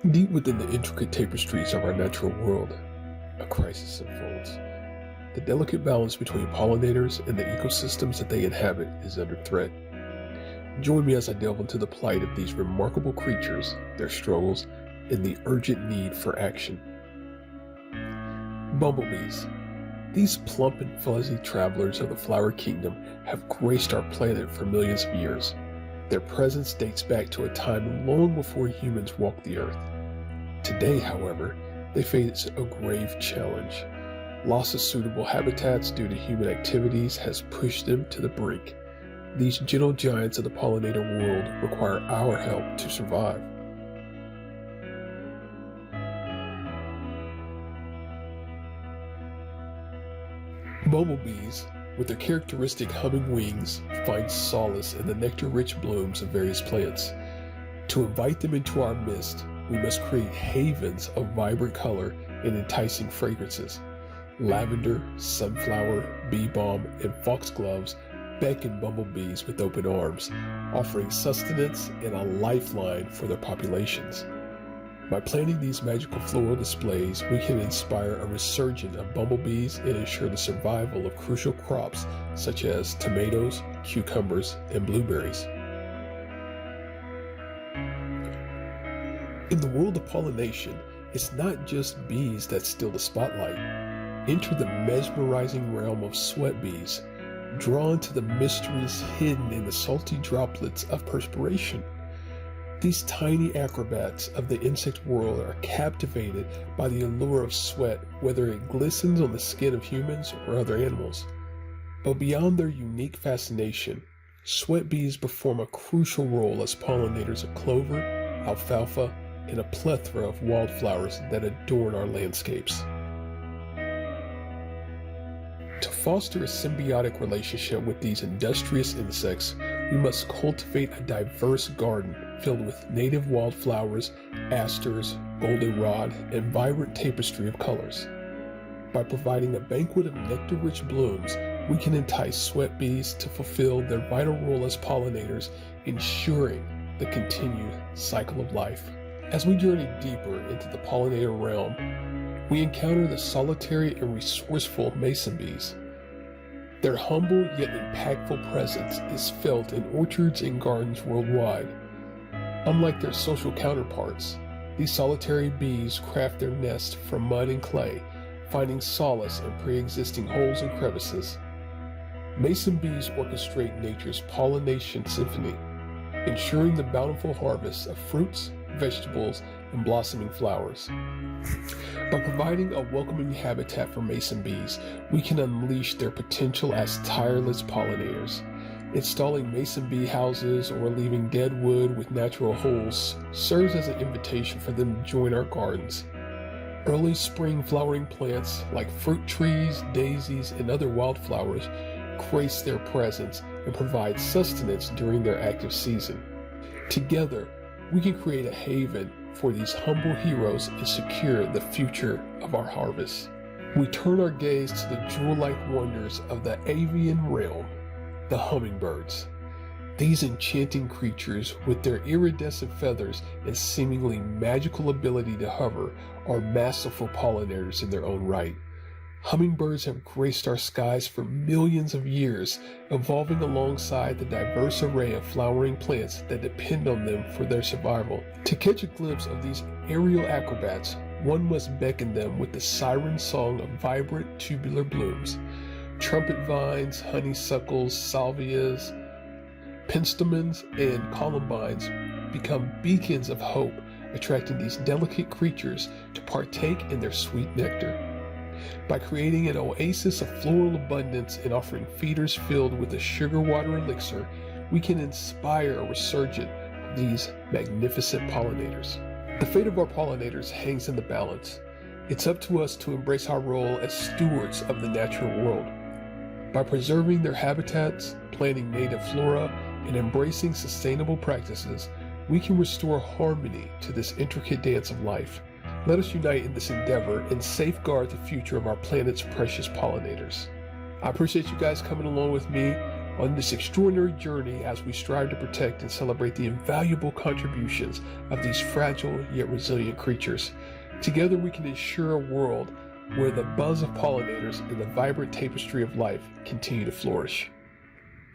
Deep within the intricate tapestries of our natural world, a crisis unfolds. The delicate balance between pollinators and the ecosystems that they inhabit is under threat. Join me as I delve into the plight of these remarkable creatures, their struggles, and the urgent need for action. Bumblebees. These plump and fuzzy travelers of the flower kingdom have graced our planet for millions of years. Their presence dates back to a time long before humans walked the earth. Today, however, they face a grave challenge. Loss of suitable habitats due to human activities has pushed them to the brink. These gentle giants of the pollinator world require our help to survive. Bumblebees, with their characteristic humming wings, find solace in the nectar-rich blooms of various plants. To invite them into our midst, we must create havens of vibrant color and enticing fragrances. Lavender, sunflower, bee balm, and foxgloves beckon bumblebees with open arms, offering sustenance and a lifeline for their populations. By planting these magical floral displays, we can inspire a resurgence of bumblebees and ensure the survival of crucial crops such as tomatoes, cucumbers, and blueberries. In the world of pollination, it's not just bees that steal the spotlight. Enter the mesmerizing realm of sweat bees, drawn to the mysteries hidden in the salty droplets of perspiration. These tiny acrobats of the insect world are captivated by the allure of sweat, whether it glistens on the skin of humans or other animals. But beyond their unique fascination, sweat bees perform a crucial role as pollinators of clover, alfalfa, and a plethora of wildflowers that adorn our landscapes. To foster a symbiotic relationship with these industrious insects, we must cultivate a diverse garden filled with native wildflowers, asters, goldenrod, and vibrant tapestry of colors. By providing a banquet of nectar-rich blooms, we can entice sweat bees to fulfill their vital role as pollinators, ensuring the continued cycle of life. As we journey deeper into the pollinator realm, we encounter the solitary and resourceful mason bees. Their humble yet impactful presence is felt in orchards and gardens worldwide. Unlike their social counterparts, these solitary bees craft their nest from mud and clay, finding solace in pre-existing holes and crevices. Mason bees orchestrate nature's pollination symphony, ensuring the bountiful harvest of fruits, vegetables, and blossoming flowers. By providing a welcoming habitat for mason bees, we can unleash their potential as tireless pollinators. Installing mason bee houses or leaving dead wood with natural holes serves as an invitation for them to join our gardens. Early spring flowering plants like fruit trees, daisies, and other wildflowers grace their presence and provide sustenance during their active season. Together, we can create a haven for these humble heroes and secure the future of our harvest. We turn our gaze to the jewel-like wonders of the avian realm, the hummingbirds. These enchanting creatures, with their iridescent feathers and seemingly magical ability to hover, are masterful pollinators in their own right. Hummingbirds have graced our skies for millions of years, evolving alongside the diverse array of flowering plants that depend on them for their survival. To catch a glimpse of these aerial acrobats, one must beckon them with the siren song of vibrant tubular blooms. Trumpet vines, honeysuckles, salvias, penstemons, and columbines become beacons of hope, attracting these delicate creatures to partake in their sweet nectar. By creating an oasis of floral abundance and offering feeders filled with a sugar water elixir, we can inspire a resurgence of these magnificent pollinators. The fate of our pollinators hangs in the balance. It's up to us to embrace our role as stewards of the natural world. By preserving their habitats, planting native flora, and embracing sustainable practices, we can restore harmony to this intricate dance of life. Let us unite in this endeavor and safeguard the future of our planet's precious pollinators. I appreciate you guys coming along with me on this extraordinary journey as we strive to protect and celebrate the invaluable contributions of these fragile yet resilient creatures. Together we can ensure a world where the buzz of pollinators and the vibrant tapestry of life continue to flourish.